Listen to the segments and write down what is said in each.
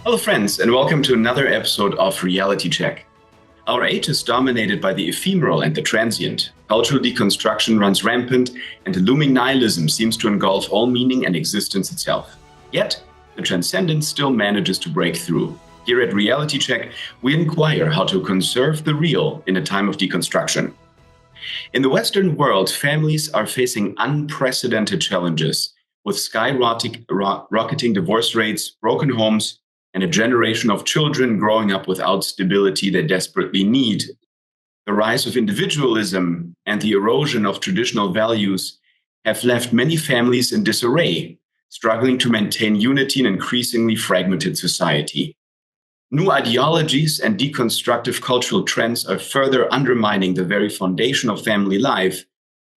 Hello, friends, and welcome to another episode of Reality Check. Our age is dominated by the ephemeral and the transient. Cultural deconstruction runs rampant, and the looming nihilism seems to engulf all meaning and existence itself. Yet, the transcendence still manages to break through. Here at Reality Check, we inquire how to conserve the real in a time of deconstruction. In the Western world, families are facing unprecedented challenges, with skyrocketing divorce rates, broken homes, and a generation of children growing up without stability they desperately need. The rise of individualism and the erosion of traditional values have left many families in disarray, struggling to maintain unity in an increasingly fragmented society. New ideologies and deconstructive cultural trends are further undermining the very foundation of family life,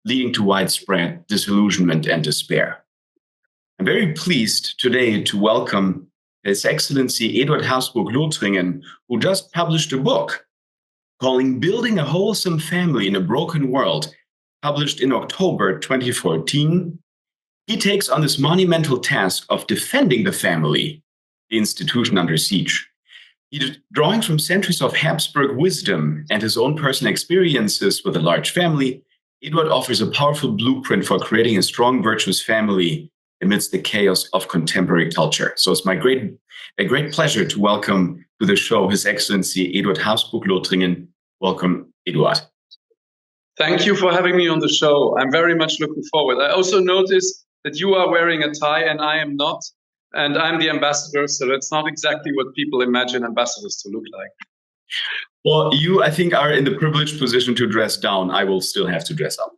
leading to widespread disillusionment and despair. I'm very pleased today to welcome His Excellency Eduard Habsburg-Lothringen, who just published a book calling Building a Wholesome Family in a Broken World, published in October 2014. He takes on this monumental task of defending the family, the institution under siege. Drawing from centuries of Habsburg wisdom and his own personal experiences with a large family, Eduard offers a powerful blueprint for creating a strong, virtuous family amidst the chaos of contemporary culture. So it's a great pleasure to welcome to the show His Excellency Eduard Habsburg-Lothringen. Welcome, Eduard. Thank you for having me on the show. I'm very much looking forward. I also noticed that you are wearing a tie and I am not, and I'm the ambassador, so that's not exactly what people imagine ambassadors to look like. Well, you, I think, are in the privileged position to dress down. I will still have to dress up.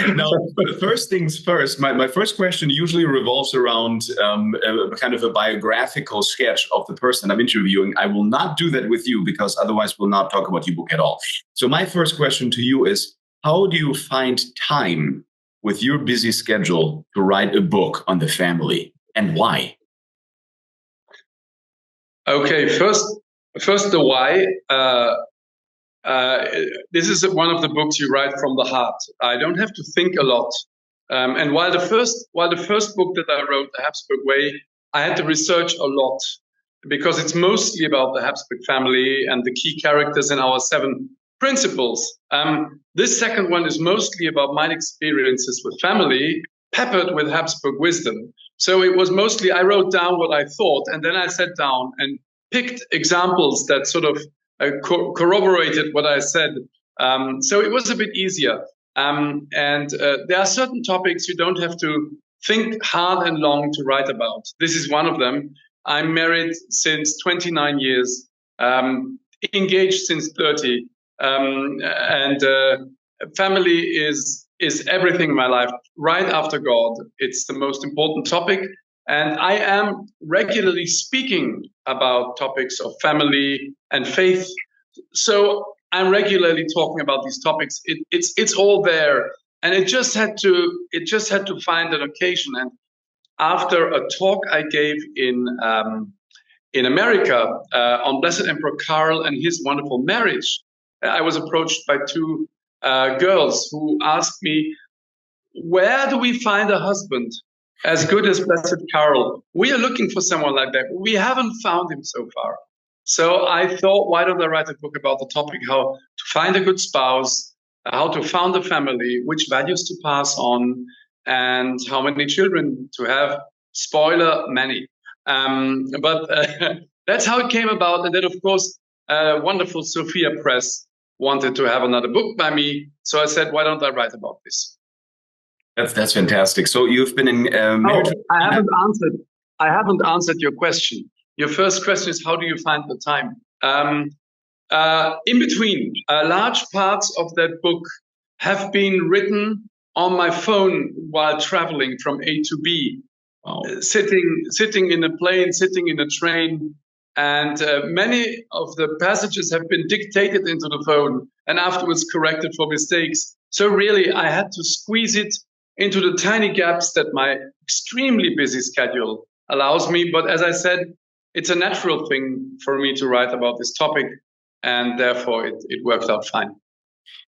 Now, first things first, my first question usually revolves around kind of a biographical sketch of the person I'm interviewing. I will not do that with you because otherwise we'll not talk about your book at all. So my first question to you is, how do you find time with your busy schedule to write a book on the family, and why? Okay, first the why. This is one of the books you write from the heart. I don't have to think a lot. And while the first book that I wrote, The Habsburg Way, I had to research a lot because it's mostly about the Habsburg family and the key characters in our 7 principles. This second one is mostly about my experiences with family, peppered with Habsburg wisdom. So it was mostly, I wrote down what I thought, and then I sat down and picked examples that sort of corroborated what I said. So it was a bit easier. There are certain topics you don't have to think hard and long to write about. This is one of them. I'm married since 29 years, engaged since 30. Family is everything in my life. Right after God, it's the most important topic. And I am regularly speaking about topics of family and faith. So I'm regularly talking about these topics. It's all there, and it just had to find an occasion. And after a talk I gave in America on Blessed Emperor Karl and his wonderful marriage, I was approached by 2 girls who asked me, "Where do we find a husband as good as Blessed Karl? We are looking for someone like that. We haven't found him so far." So I thought, why don't I write a book about the topic, how to find a good spouse, how to found a family, which values to pass on, and how many children to have. Spoiler, many. But that's how it came about. And then, of course, wonderful Sophia Press wanted to have another book by me. So I said, why don't I write about this? That's fantastic. So you've been in marriage. Oh, I haven't answered your question. Your first question is, how do you find the time? In between, large parts of that book have been written on my phone while traveling from A to B. Wow. Sitting in a plane, sitting in a train, and many of the passages have been dictated into the phone and afterwards corrected for mistakes. So really, I had to squeeze it into the tiny gaps that my extremely busy schedule allows me. But as I said, it's a natural thing for me to write about this topic, and therefore it worked out fine.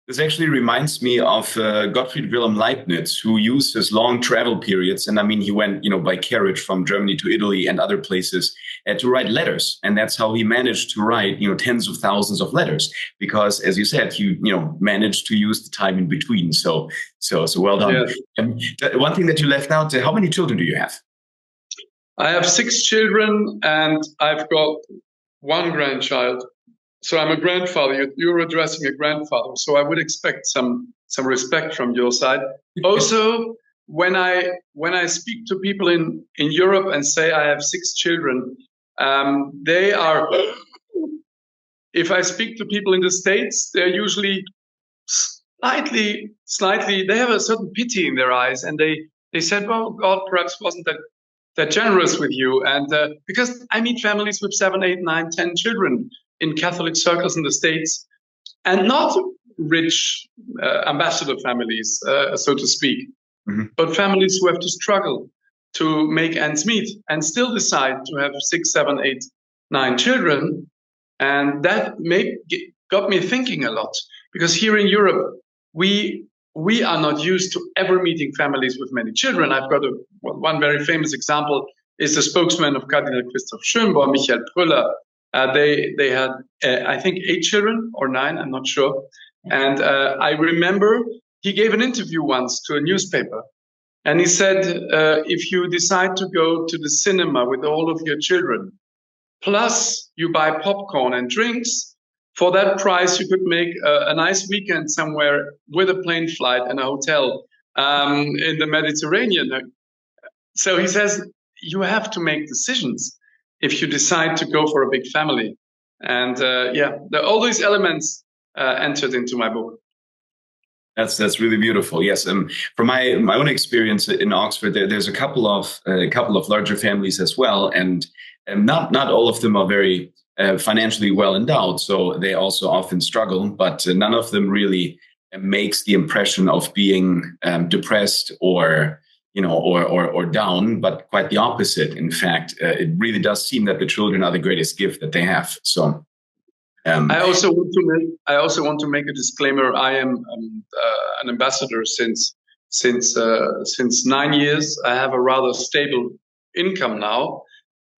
This actually reminds me of Gottfried Wilhelm Leibniz, who used his long travel periods. And I mean, he went, by carriage from Germany to Italy and other places to write letters. And that's how he managed to write, tens of thousands of letters. Because, as you said, he, managed to use the time in between. So well done. Yeah. One thing that you left out, how many children do you have? I have 6 children and I've got 1 grandchild. So I'm a grandfather. You're addressing a grandfather. So I would expect some respect from your side. Also, when I speak to people in Europe and say I have 6 children, they are. If I speak to people in the States, they're usually slightly. They have a certain pity in their eyes, and they said, "Well, God perhaps wasn't that generous with you." And because I meet families with 7, 8, 9, 10 children in Catholic circles in the States, and not rich ambassador families, so to speak, but families who have to struggle to make ends meet and still decide to have 6, 7, 8, 9 children. And that got me thinking a lot, because here in Europe, we are not used to ever meeting families with many children. I've got one very famous example is the spokesman of Cardinal Christoph Schönborn, Michael Prüller. They had, I think, 8 children or 9, I'm not sure. And I remember he gave an interview once to a newspaper. And he said, if you decide to go to the cinema with all of your children, plus you buy popcorn and drinks, for that price, you could make a nice weekend somewhere with a plane flight and a hotel in the Mediterranean. So he says, you have to make decisions if you decide to go for a big family. And all these elements entered into my book. That's really beautiful. Yes, from my own experience in Oxford, there's a couple of larger families as well, and not all of them are very financially well endowed, so they also often struggle. But none of them really makes the impression of being depressed or down, but quite the opposite. In fact, it really does seem that the children are the greatest gift that they have. So. I also want to make a disclaimer. I am an ambassador since 9 years. I have a rather stable income now.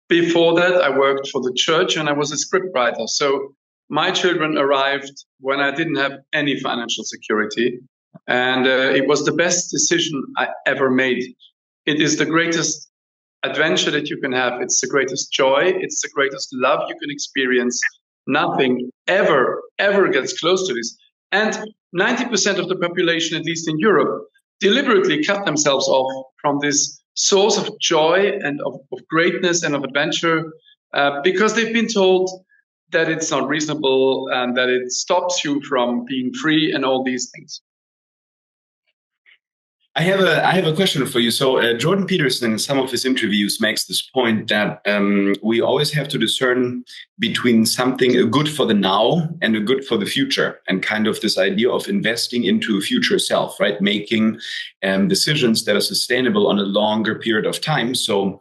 Before that, I worked for the church and I was a scriptwriter. So my children arrived when I didn't have any financial security, and it was the best decision I ever made. It is the greatest adventure that you can have. It's the greatest joy. It's the greatest love you can experience. Nothing ever gets close to this. And 90% of the population, at least in Europe, deliberately cut themselves off from this source of joy and of greatness and of adventure because they've been told that it's not reasonable and that it stops you from being free and all these things. I have a question for you. So Jordan Peterson, in some of his interviews, makes this point that we always have to discern between something a good for the now and a good for the future, and kind of this idea of investing into a future self, right? Making decisions that are sustainable on a longer period of time. So,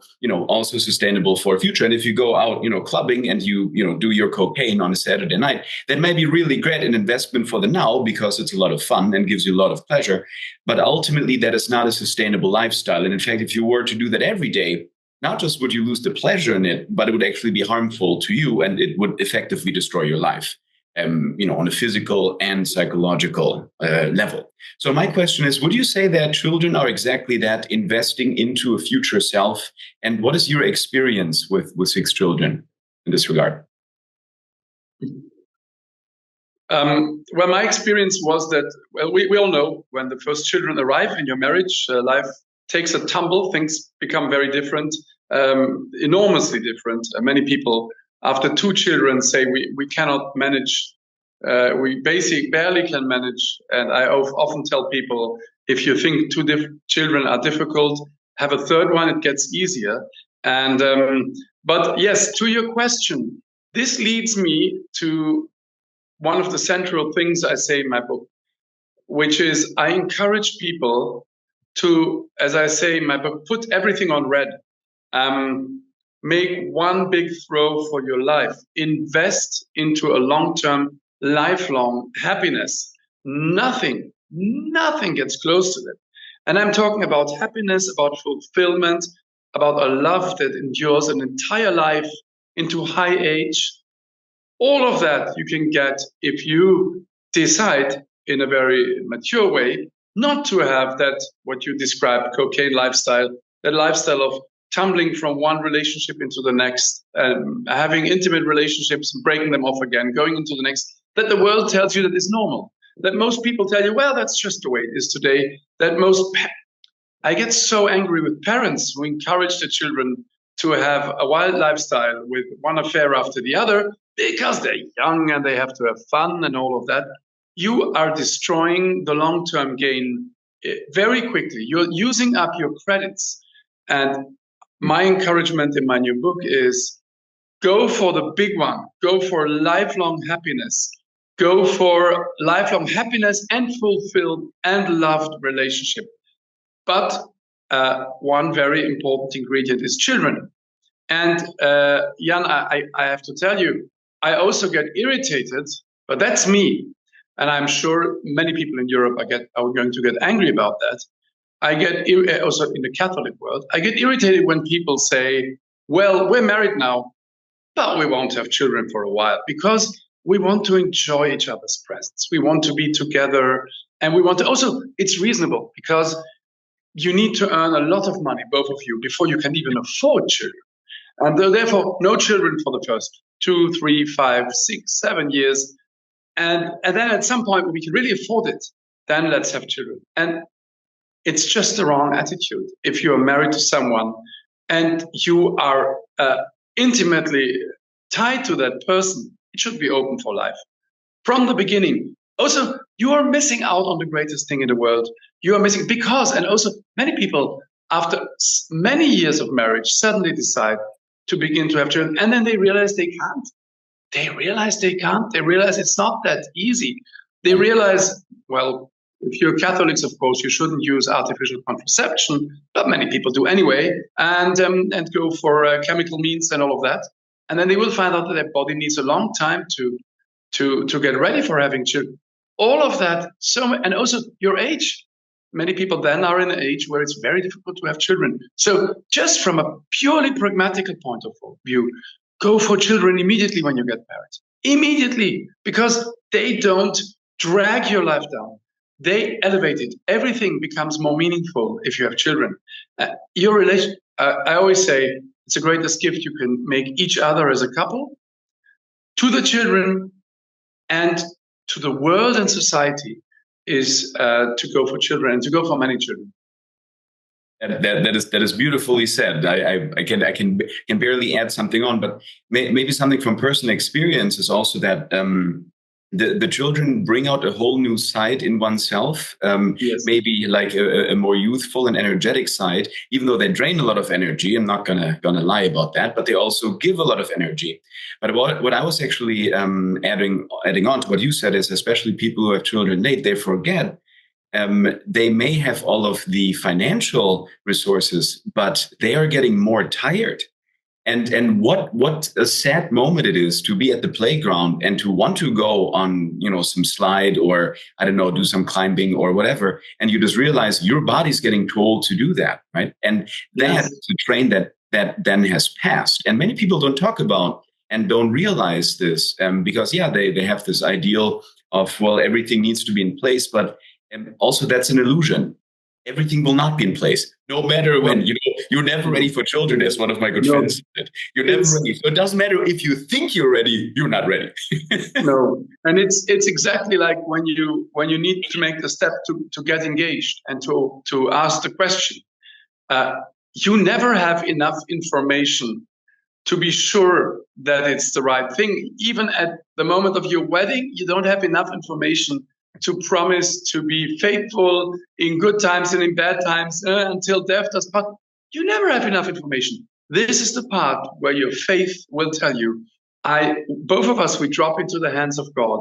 also sustainable for a future. And if you go out, clubbing and you do your cocaine on a Saturday night, that may be really great an investment for the now because it's a lot of fun and gives you a lot of pleasure. But ultimately, that is not a sustainable lifestyle. And in fact, if you were to do that every day, not just would you lose the pleasure in it, but it would actually be harmful to you, and it would effectively destroy your life, on a physical and psychological level. So my question is, would you say that children are exactly that, investing into a future self? And what is your experience with 6 children in this regard? Well, my experience was that, we all know when the first children arrive in your marriage, life takes a tumble, things become very different, enormously different. Many people, after 2 children, say we cannot manage, we basically barely can manage. And I often tell people, if you think 2 children are difficult, have a 3rd one, it gets easier. And but yes, to your question, this leads me to one of the central things I say in my book, which is I encourage people to, as I say in my book, put everything on red. Make one big throw for your life. Invest into a long-term, lifelong happiness. nothing gets close to that. And I'm talking about happiness, about fulfillment, about a love that endures an entire life into high age. All of that you can get if you decide in a very mature way not to have that, what you described, cocaine lifestyle, that lifestyle of tumbling from one relationship into the next, having intimate relationships, breaking them off again, going into the next, that the world tells you that is normal. That most people tell you, well, that's just the way it is today. I get so angry with parents who encourage their children to have a wild lifestyle with one affair after the other because they're young and they have to have fun and all of that. You are destroying the long-term gain very quickly. You're using up your credits. And my encouragement in my new book is go for the big one. Go for lifelong happiness. Go for lifelong happiness and fulfilled and loved relationship. But one very important ingredient is children. And Jan, I have to tell you, I also get irritated, but that's me. And I'm sure many people in Europe are going to get angry about that. I get also in the Catholic world, I get irritated when people say, well, we're married now, but we won't have children for a while because we want to enjoy each other's presence. We want to be together. And we want to also, it's reasonable because you need to earn a lot of money, both of you, before you can even afford children. And therefore, no children for the first 2, 3, 5, 6, 7 years. And then at some point, when we can really afford it, then let's have children. And it's just the wrong attitude. If you are married to someone and you are intimately tied to that person, it should be open for life from the beginning. Also, you are missing out on the greatest thing in the world. You are missing and also many people after many years of marriage suddenly decide to begin to have children, and then they realize they can't. They realize it's not that easy. They realize, well, if you're Catholics, of course, you shouldn't use artificial contraception, but many people do anyway, and go for chemical means and all of that. And then they will find out that their body needs a long time to get ready for having children. All of that, and also your age. Many people then are in an age where it's very difficult to have children. So just from a purely pragmatical point of view, go for children immediately when you get married. Immediately, because they don't drag your life down. They elevate it. Everything becomes more meaningful if you have children. Your relation, I always say, it's the greatest gift you can make each other as a couple, to the children, and to the world and society, is to go for children and to go for many children. That is beautifully said. I can barely add something on, but maybe something from personal experience is also that the children bring out a whole new side in oneself. Yes. Maybe like a more youthful and energetic side, even though they drain a lot of energy. I'm not gonna lie about that, but they also give a lot of energy. But what I was actually adding on to what you said is, especially people who have children late, they forget. They may have all of the financial resources, but they are getting more tired. And what a sad moment it is to be at the playground and to want to go on, some slide or, I don't know, do some climbing or whatever. And you just realize your body's getting told to do that, right? And that's a train that then has passed. And many people don't talk about and don't realize this because, they have this ideal of, well, everything needs to be in place. But also that's an illusion. Everything will not be in place, no matter when. You're never ready for children, as one of my good friends said. You're never ready. So it doesn't matter if you think you're ready, you're not ready. No. And it's exactly like when you need to make the step to get engaged and to ask the question. You never have enough information to be sure that it's the right thing. Even at the moment of your wedding, you don't have enough information to promise to be faithful in good times and in bad times until death does part. You never have enough information. This is the part where your faith will tell you. Both of us, we drop into the hands of God.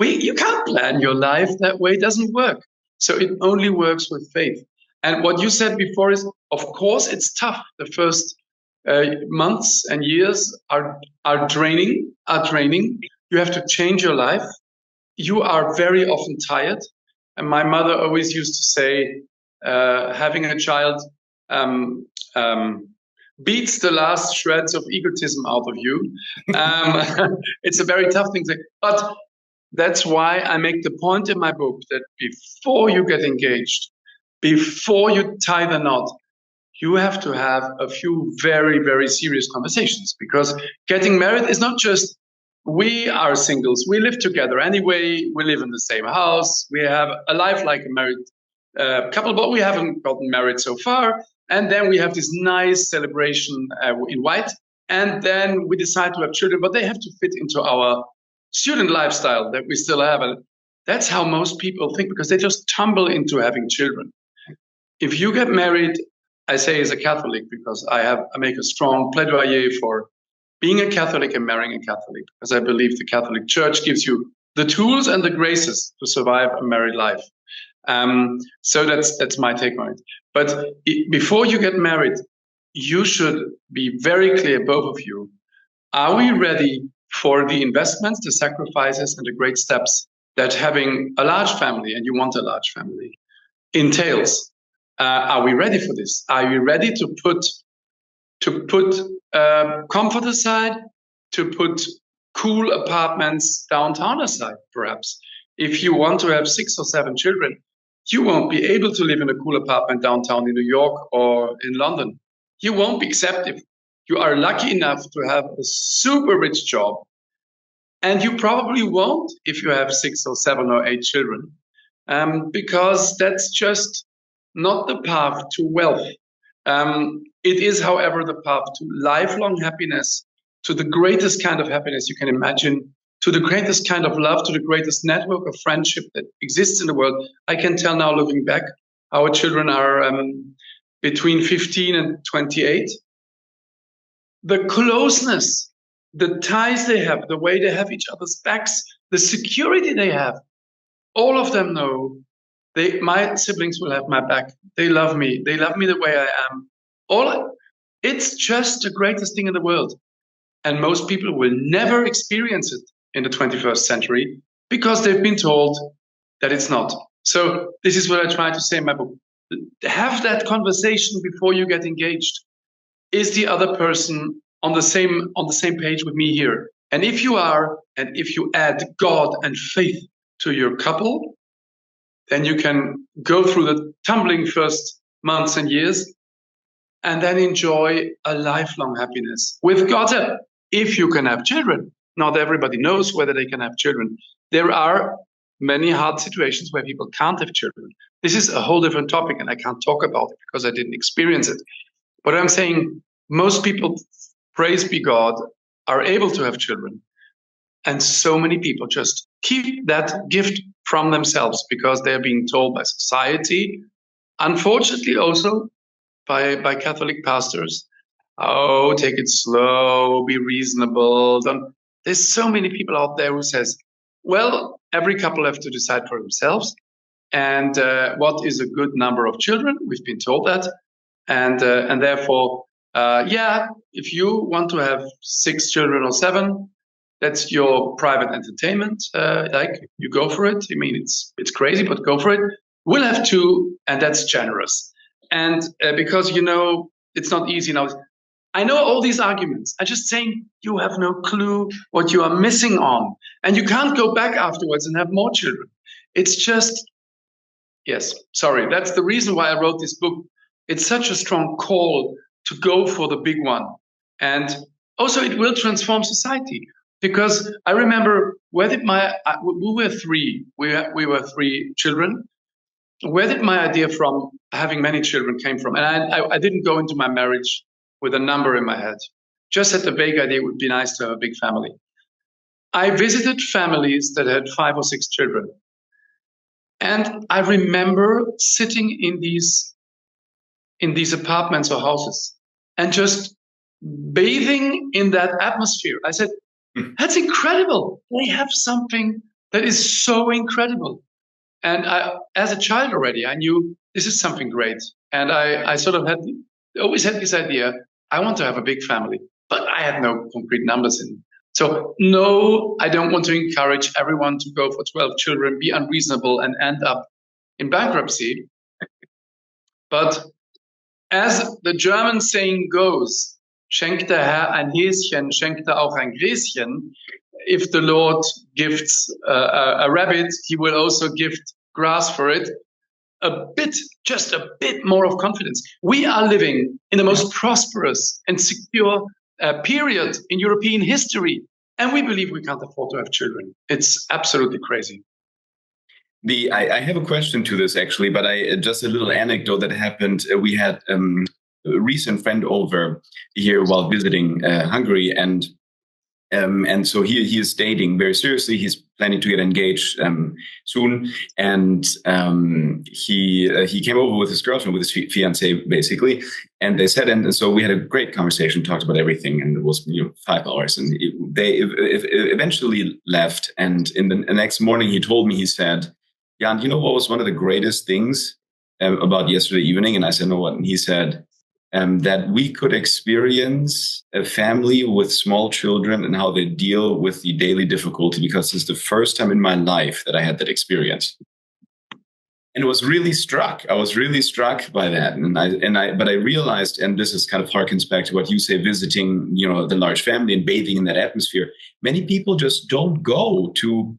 You can't plan your life that way. It doesn't work. So it only works with faith. And what you said before is, of course, it's tough. The first months and years are draining. You have to change your life. you are very often tired. And my mother always used to say, having a child um, um, beats the last shreds of egotism out of you. It's a very tough thing to say. But that's why I make the point in my book that before you get engaged, before you tie the knot, you have to have a few very, very serious conversations, because getting married is not just we are singles, we live together anyway, we live in the same house, we have a life like a married couple, but we haven't gotten married so far. And then we have this nice celebration in white. And then we decide to have children, but they have to fit into our student lifestyle that we still have. And that's how most people think, because they just tumble into having children. If you get married, I say as a Catholic, because I make a strong plaidoyer for being a Catholic and marrying a Catholic, because I believe the Catholic Church gives you the tools and the graces to survive a married life. So that's my take on it. But before you get married, you should be very clear, both of you. Are we ready for the investments, the sacrifices, and the great steps that having a large family, and you want a large family, entails? Are we ready for this? Are we ready to put comfort aside, to put cool apartments downtown aside, perhaps? If you want to have 6 or 7 children, you won't be able to live in a cool apartment downtown in New York or in London. You won't be accepted. You are lucky enough to have a super rich job, and you probably won't if you have 6 or 7 or 8 children, because that's just not the path to wealth. It is, however, the path to lifelong happiness, to the greatest kind of happiness you can imagine, to the greatest kind of love, to the greatest network of friendship that exists in the world. I can tell now, looking back, our children are between 15 and 28. The closeness, the ties they have, the way they have each other's backs, the security they have, all of them know my siblings will have my back. They love me. They love me the way I am. It's just the greatest thing in the world. And most people will never experience it in the 21st century because they've been told that it's not. So this is what I try to say in my book. Have that conversation before you get engaged. Is the other person on the same page with me here? And if you are, and if you add God and faith to your couple, then you can go through the tumbling first months and years and then enjoy a lifelong happiness with God's help. If you can have children, not everybody knows whether they can have children. There are many hard situations where people can't have children. This is a whole different topic, and I can't talk about it because I didn't experience it. But I'm saying most people, praise be God, are able to have children. And so many people just keep that gift from themselves because they're being told by society, unfortunately also by Catholic pastors, oh, take it slow, be reasonable. There's so many people out there who says, well, every couple have to decide for themselves. And what is a good number of children? We've been told that. And therefore, if you want to have 6 children or 7, that's your private entertainment. Like, you go for it. I mean, it's crazy, but go for it. We'll have 2, and that's generous. And because, it's not easy now. I know all these arguments. I'm just saying you have no clue what you are missing on. And you can't go back afterwards and have more children. It's just, yes, sorry. That's the reason why I wrote this book. It's such a strong call to go for the big one. And also it will transform society. Because I remember, we were 3. We were 3 children. Where did my idea from having many children came from? And I didn't go into my marriage with a number in my head. Just had the vague idea it would be nice to have a big family. I visited families that had 5 or 6 children. And I remember sitting in these apartments or houses and just bathing in that atmosphere. I said, that's incredible. They have something that is so incredible. And as a child already, I knew this is something great. And I sort of always had this idea, I want to have a big family. But I had no concrete numbers So no, I don't want to encourage everyone to go for 12 children, be unreasonable and end up in bankruptcy. But as the German saying goes, schenkt der Herr ein Häschen, schenkt er auch ein Gräschen. If the Lord gives a rabbit, he will also give grass for it. Just a bit more of confidence. We are living in the most prosperous and secure period in European history, and we believe we can't afford to have children. It's absolutely crazy. I have a question to this actually, but just a little anecdote that happened. We had a recent friend over here while visiting Hungary, and so he is dating very seriously. He's planning to get engaged soon, and he came over with his girlfriend, with his fiance, basically. And they said, and so we had a great conversation, talked about everything, and it was 5 hours. And they eventually left. And in the next morning, he told me, he said, "Jan, you know what was one of the greatest things about yesterday evening?" And I said, "No, what?" And he said, that we could experience a family with small children and how they deal with the daily difficulty, because it's the first time in my life that I had that experience. And I was really struck by that. But I realized, and this is kind of harkens back to what you say, visiting, the large family and bathing in that atmosphere. Many people just don't go to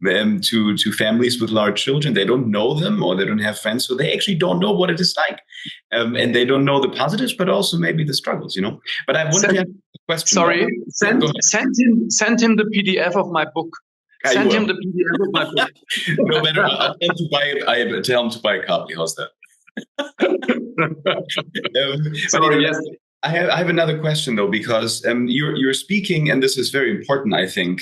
families with large children. They don't know them, or they don't have friends, so they actually don't know what it is like, and they don't know the positives, but also maybe the struggles. But I wanted to ask a question. Sorry, send him the PDF of my book. Send him the PDF of my book. No matter, I'll tell him to buy a copy. How's that? Sorry, yes. I have another question though, because you're speaking, and this is very important, I think,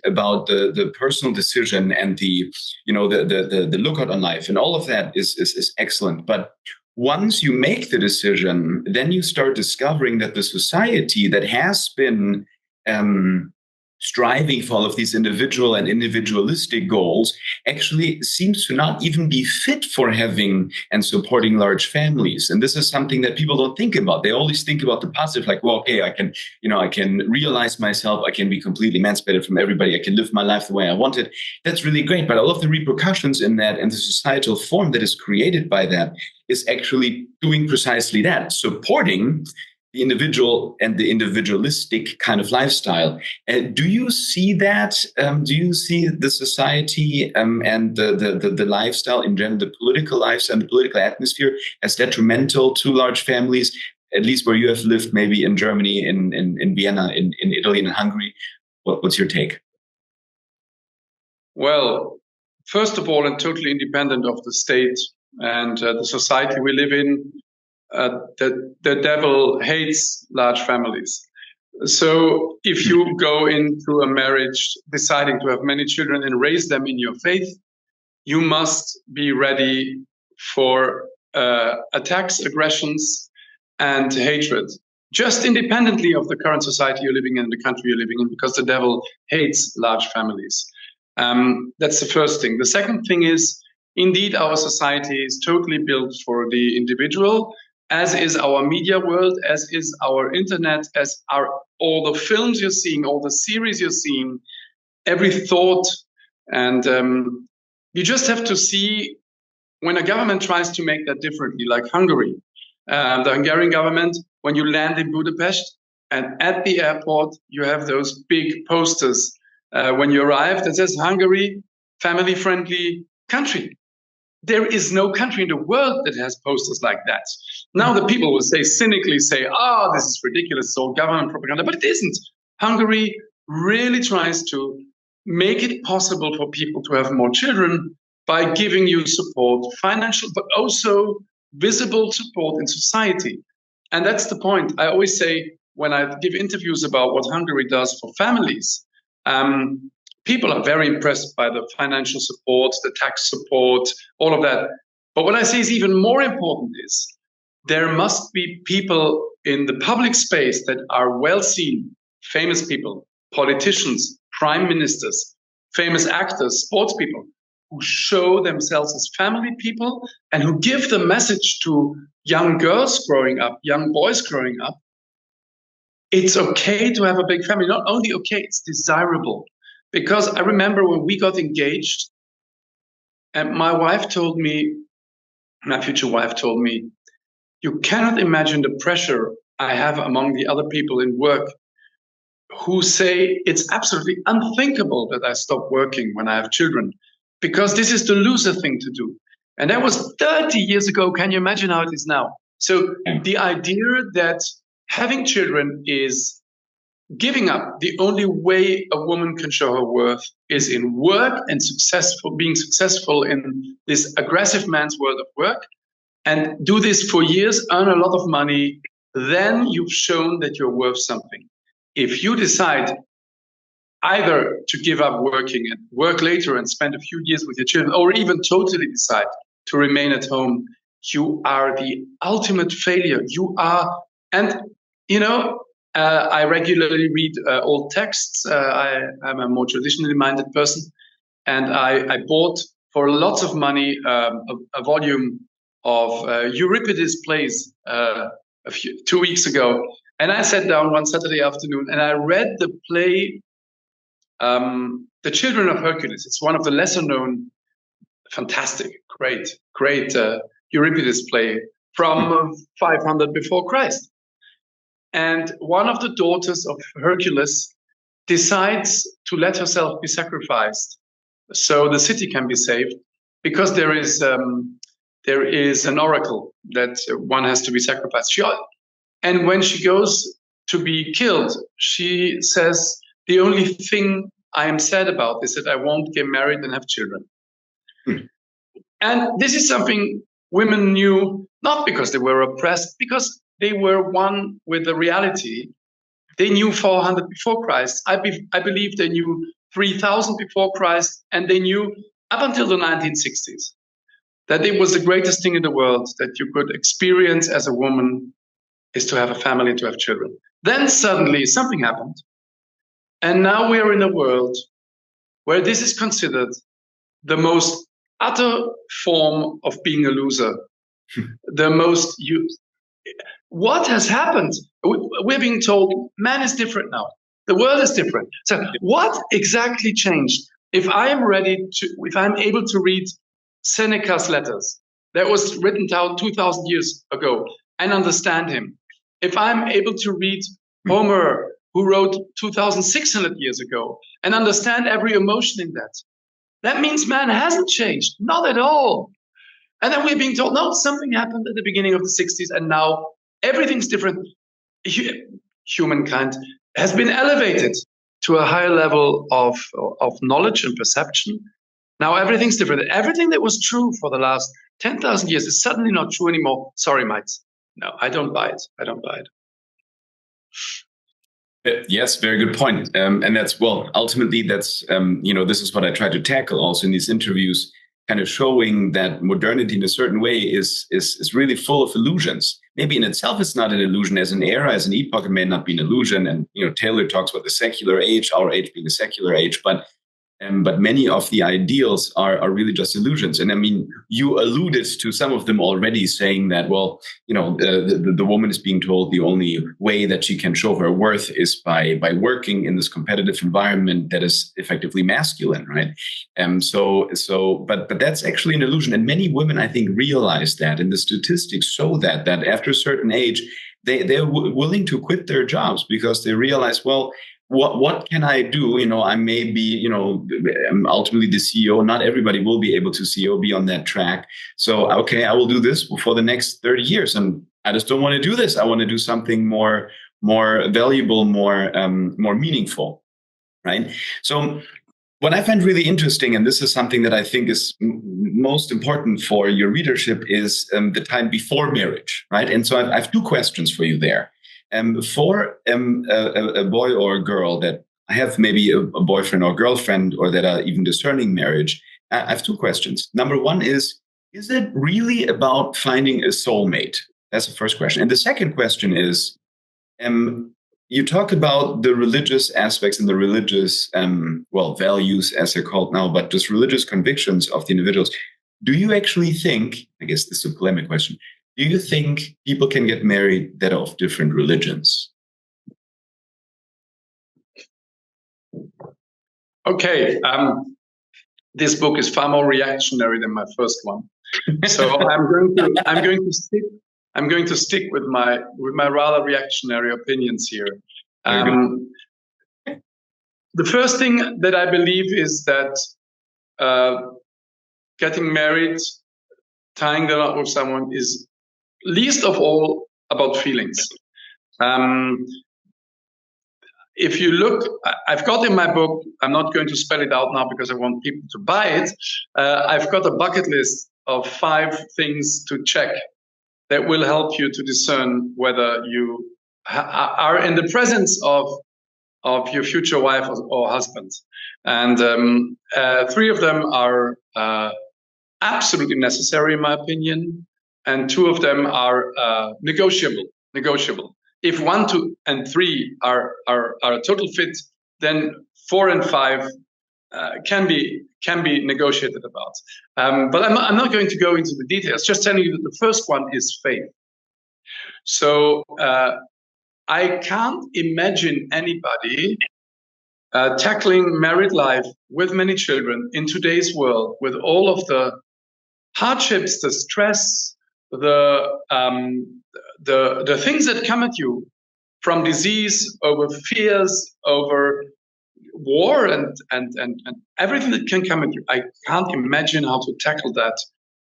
about the personal decision and the lookout on life, and all of that is excellent. But once you make the decision, then you start discovering that the society that has been striving for all of these individual and individualistic goals actually seems to not even be fit for having and supporting large families. And this is something that people don't think about. They always think about the positive, like, well, okay, I can realize myself. I can be completely emancipated from everybody. I can live my life the way I want it. That's really great. But all of the repercussions in that and the societal form that is created by that is actually doing precisely that, supporting the individual and the individualistic kind of lifestyle. Do you see that? Do you see the society and the lifestyle in general, the political lifestyle and the political atmosphere, as detrimental to large families, at least where you have lived, maybe in Germany, in Vienna, in Italy, and in Hungary? What's your take? Well, first of all, and totally independent of the state and the society we live in, the devil hates large families. So if you go into a marriage deciding to have many children and raise them in your faith, you must be ready for attacks, aggressions, and hatred, just independently of the current society you're living in, the country you're living in, because the devil hates large families. That's the first thing. The second thing is, indeed, our society is totally built for the individual, as is our media world, as is our internet, as are all the films you're seeing, all the series you're seeing, every thought. And you just have to see when a government tries to make that differently, like Hungary, the Hungarian government, when you land in Budapest and at the airport, you have those big posters when you arrive that says Hungary, family-friendly country. There is no country in the world that has posters like that. Now the people will cynically say, oh, this is ridiculous, it's all government propaganda, but it isn't. Hungary really tries to make it possible for people to have more children by giving you support, financial, but also visible support in society. And that's the point. I always say when I give interviews about what Hungary does for families, people are very impressed by the financial support, the tax support, all of that. But what I say is even more important is there must be people in the public space that are well seen, famous people, politicians, prime ministers, famous actors, sports people, who show themselves as family people and who give the message to young girls growing up, young boys growing up. it's okay to have a big family. Not only okay, it's desirable. Because I remember when we got engaged, and my future wife told me, you cannot imagine the pressure I have among the other people in work who say it's absolutely unthinkable that I stop working when I have children, because this is the loser thing to do. And that was 30 years ago. Can you imagine how it is now? So the idea that having children is giving up the only way a woman can show her worth is in work and being successful in this aggressive man's world of work, and do this for years, earn a lot of money, then you've shown that you're worth something. If you decide either to give up working and work later and spend a few years with your children, or even totally decide to remain at home, you are the ultimate failure. You are, and you know, I regularly read old texts. I'm a more traditionally minded person, and I bought for lots of money a volume of Euripides plays 2 weeks ago. And I sat down one Saturday afternoon and I read the play, The Children of Hercules. It's one of the lesser known, fantastic, great Euripides play from 500 before Christ. And one of the daughters of Hercules decides to let herself be sacrificed so the city can be saved, because there is an oracle that one has to be sacrificed. And when she goes to be killed, she says, the only thing I am sad about is that I won't get married and have children. And this is something women knew, not because they were oppressed, because they were one with the reality. They knew 400 before Christ. I believe they knew 3000 before Christ, and they knew up until the 1960s that it was the greatest thing in the world that you could experience as a woman is to have a family and to have children. Then suddenly something happened. And now we are in a world where this is considered the most utter form of being a loser. What has happened? We're being told man is different now. The world is different. So what exactly changed? If I'm able to read Seneca's letters that was written down 2000 years ago and understand him, if I'm able to read Homer, who wrote 2600 years ago, and understand every emotion in that means man hasn't changed. Not at all. And then we're being told, no, something happened at the beginning of the 60s, and now everything's different. Humankind has been elevated to a higher level of knowledge and perception. Now everything's different. Everything that was true for the last 10,000 years is suddenly not true anymore. Sorry, mates. No, I don't buy it. I don't buy it. Yes, very good point. And that's, well, ultimately, that's, this is what I try to tackle also in these interviews, kind of showing that modernity in a certain way is really full of illusions. Maybe in itself, it's not an illusion. As an era, as an epoch, it may not be an illusion. And, Taylor talks about the secular age, our age being a secular age, but many of the ideals are really just illusions. And I mean, you alluded to some of them already, saying that, well, the woman is being told the only way that she can show her worth is by working in this competitive environment that is effectively masculine, right? But that's actually an illusion. And many women, I think, realize that, and the statistics show that after a certain age, they're willing to quit their jobs because they realize, well, what can I do? I may be, I'm ultimately the CEO. Not everybody will be able to be on that track. So, okay, I will do this for the next 30 years. And I just don't want to do this. I want to do something more valuable, more meaningful, right? So what I find really interesting, and this is something that I think is most important for your readership, is the time before marriage, right? And so I have two questions for you there. For a boy or a girl that have maybe a boyfriend or girlfriend, or that are even discerning marriage, I have two questions. Number one is it really about finding a soulmate? That's the first question. And the second question is, you talk about the religious aspects and the religious, values as they're called now, but just religious convictions of the individuals. Do you actually think, I guess this is a polemic question, do you think people can get married that are of different religions? Okay. This book is far more reactionary than my first one, so I'm going to stick with my rather reactionary opinions here. The first thing that I believe is that getting married, tying the knot with someone, is least of all about feelings. If you look, I've got in my book, I'm not going to spell it out now because I want people to buy it. I've got a bucket list of 5 things to check that will help you to discern whether you are in the presence of your future wife or husband. And 3 of them are absolutely necessary, in my opinion, and 2 of them are negotiable. If 1, 2, and 3 are a total fit, then 4 and 5 can be negotiated about. But I'm not going to go into the details. Just telling you that the first one is faith. So I can't imagine anybody tackling married life with many children in today's world, with all of the hardships, the stress, the things that come at you, from disease, over fears, over war, and everything that can come at you. I can't imagine how to tackle that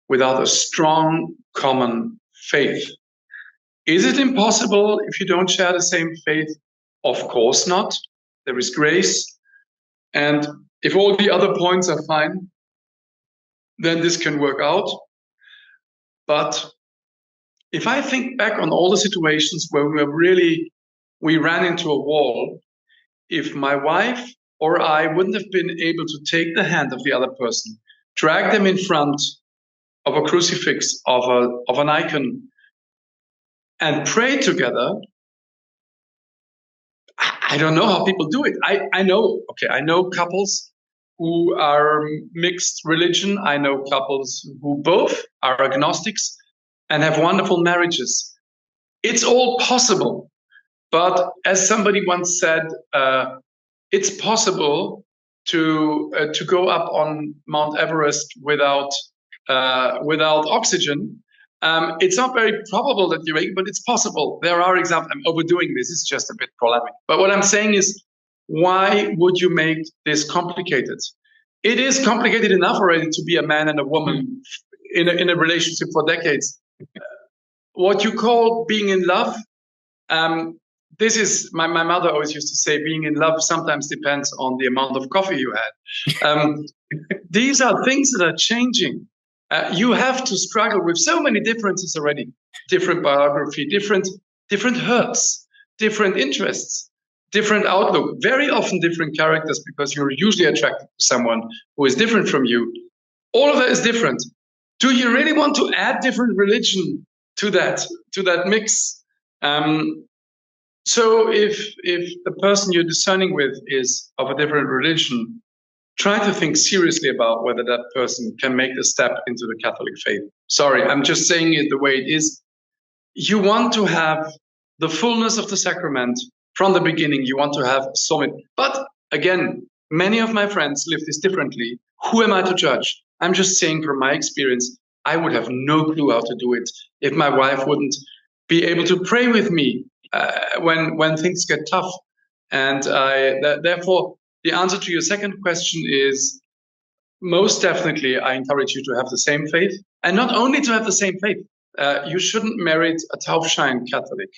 without a strong common faith. Is it impossible if you don't share the same faith? Of course not. There is grace. And if all the other points are fine, then this can work out. But if I think back on all the situations where we ran into a wall, if my wife or I wouldn't have been able to take the hand of the other person, drag them in front of a crucifix, of an icon, and pray together, I don't know how people do it. I know couples who are mixed religion. I know couples who both are agnostics and have wonderful marriages. It's all possible. But as somebody once said, it's possible to go up on Mount Everest without oxygen. It's not very probable that you're able, but it's possible. There are examples. I'm overdoing this. It's just a bit polemic. But what I'm saying is, why would you make this complicated? It is complicated enough already to be a man and a woman in a relationship for decades. What you call being in love, this is, my mother always used to say, being in love sometimes depends on the amount of coffee you had. These are things that are changing. You have to struggle with so many differences already. Different biography, different hurts, different interests, different outlook, very often different characters, because you're usually attracted to someone who is different from you. All of that is different. Do you really want to add different religion to that mix? So if the person you're discerning with is of a different religion, try to think seriously about whether that person can make the step into the Catholic faith. Sorry, I'm just saying it the way it is. You want to have the fullness of the sacrament from the beginning. You want to have a soulmate. But again, many of my friends live this differently. Who am I to judge? I'm just saying from my experience, I would have no clue how to do it if my wife wouldn't be able to pray with me when things get tough. And therefore, the answer to your second question is, most definitely, I encourage you to have the same faith. And not only to have the same faith, you shouldn't marry a Taufschein Catholic,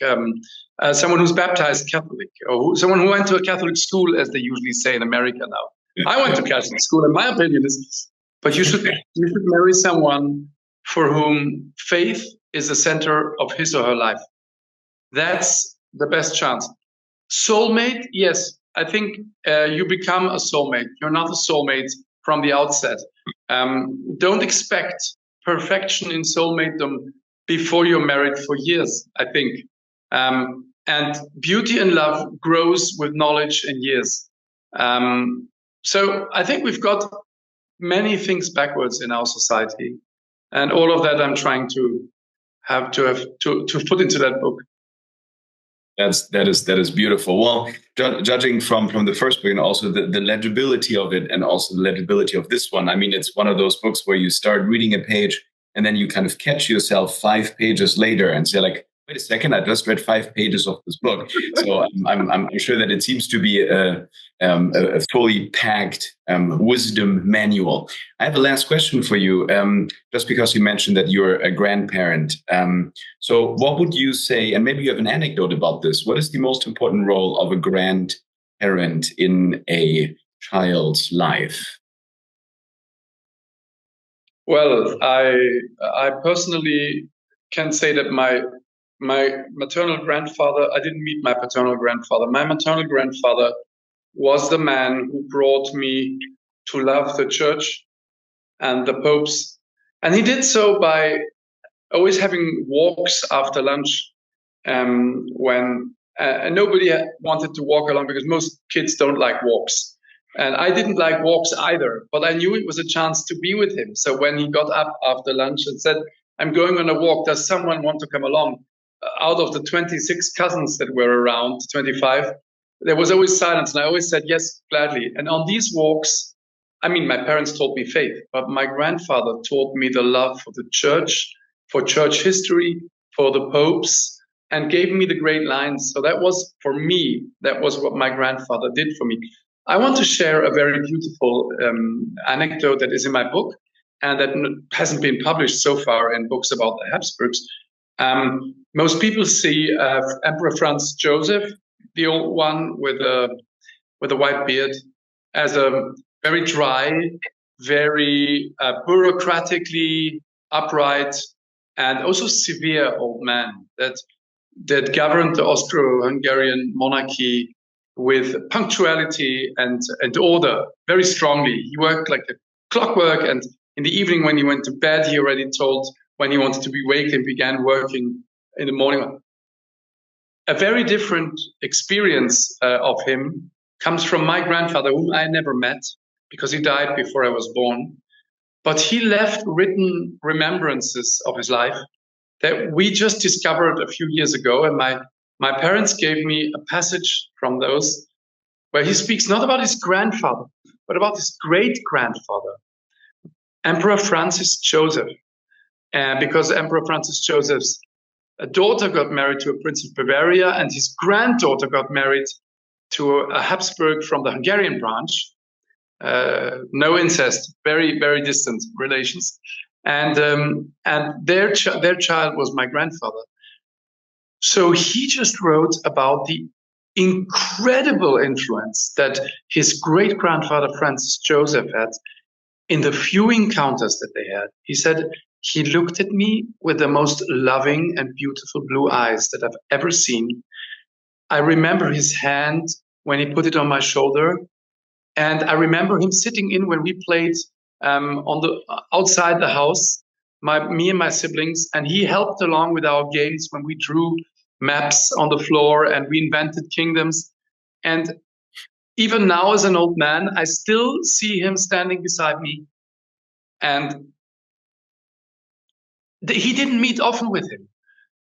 someone who's baptized Catholic, or someone who went to a Catholic school, as they usually say in America now. I went to Catholic school, and my opinion is, but you should marry someone for whom faith is the center of his or her life. That's the best chance. Soulmate, yes. I think you become a soulmate. You're not a soulmate from the outset. Don't expect perfection in soulmatedom before you're married for years, I think. And beauty and love grows with knowledge and years. So I think we've got many things backwards in our society. And all of that I'm trying to put into that book. That is beautiful. Well, judging from the first book and also the legibility of it, and also the legibility of this one, I mean, it's one of those books where you start reading a page and then you kind of catch yourself 5 pages later and say, like, wait a second, I just read 5 pages of this book. So I'm sure that it seems to be a fully packed wisdom manual. I have a last question for you, just because you mentioned that you're a grandparent. So what would you say, and maybe you have an anecdote about this, what is the most important role of a grandparent in a child's life? Well, I personally can say that my maternal grandfather, I didn't meet my paternal grandfather. My maternal grandfather was the man who brought me to love the church and the popes. And he did so by always having walks after lunch, when nobody wanted to walk along because most kids don't like walks. And I didn't like walks either, but I knew it was a chance to be with him. So when he got up after lunch and said, I'm going on a walk, does someone want to come along? Out of the 26 cousins that were around, 25, there was always silence. And I always said, yes, gladly. And on these walks, I mean, my parents taught me faith, but my grandfather taught me the love for the church, for church history, for the popes, and gave me the great lines. So that was, for me, that was what my grandfather did for me. I want to share a very beautiful anecdote that is in my book and that hasn't been published so far in books about the Habsburgs. Most people see Emperor Franz Joseph, the old one with a white beard, as a very dry, very bureaucratically upright, and also severe old man that governed the Austro-Hungarian monarchy with punctuality and order very strongly. He worked like a clockwork, and in the evening when he went to bed, he already told when he wanted to be waked and began working in the morning. A very different experience of him comes from my grandfather, whom I never met because he died before I was born. But he left written remembrances of his life that we just discovered a few years ago. And my parents gave me a passage from those where he speaks not about his grandfather, but about his great-grandfather, Emperor Francis Joseph. Because Emperor Francis Joseph's daughter got married to a prince of Bavaria, and his granddaughter got married to a Habsburg from the Hungarian branch. No incest, very, very distant relations. And their child was my grandfather. So he just wrote about the incredible influence that his great-grandfather Francis Joseph had in the few encounters that they had. He said, he looked at me with the most loving and beautiful blue eyes that I've ever seen. I remember his hand when he put it on my shoulder. And I remember him sitting in when we played on the outside the house, me and my siblings, and he helped along with our games when we drew maps on the floor and we invented kingdoms. And even now, as an old man, I still see him standing beside me. And he didn't meet often with him,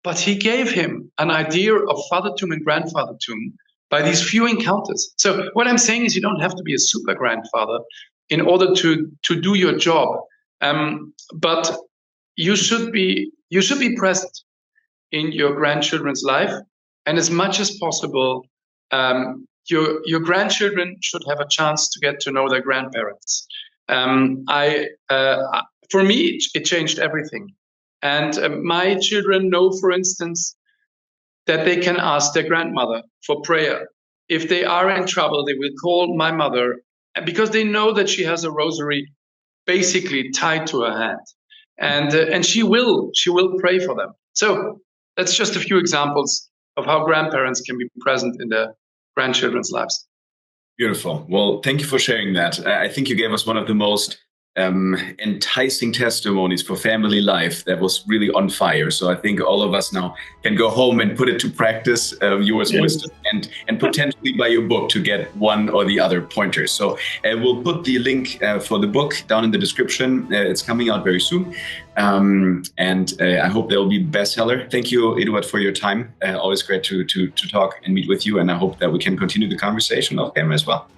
but he gave him an idea of fathertum and grandfathertum by these few encounters. So what I'm saying is you don't have to be a super grandfather in order to do your job. But you should be present in your grandchildren's life. And as much as possible, your grandchildren should have a chance to get to know their grandparents. For me, it changed everything. And my children know, for instance, that they can ask their grandmother for prayer. If they are in trouble, they will call my mother, because they know that she has a rosary basically tied to her hand, and she will pray for them. So that's just a few examples of how grandparents can be present in their grandchildren's lives. Beautiful. Well, thank you for sharing that. I think you gave us one of the most enticing testimonies for family life that was really on fire. So I think all of us now can go home and put it to practice, yours wisdom, and potentially buy your book to get one or the other pointers. So we'll put the link for the book down in the description. It's coming out very soon. And I hope there will be bestseller. Thank you, Eduard, for your time. Always great to talk and meet with you. And I hope that we can continue the conversation off camera as well.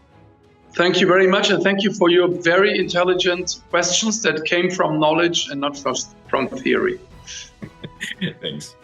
Thank you very much, and thank you for your very intelligent questions that came from knowledge and not from theory. Thanks.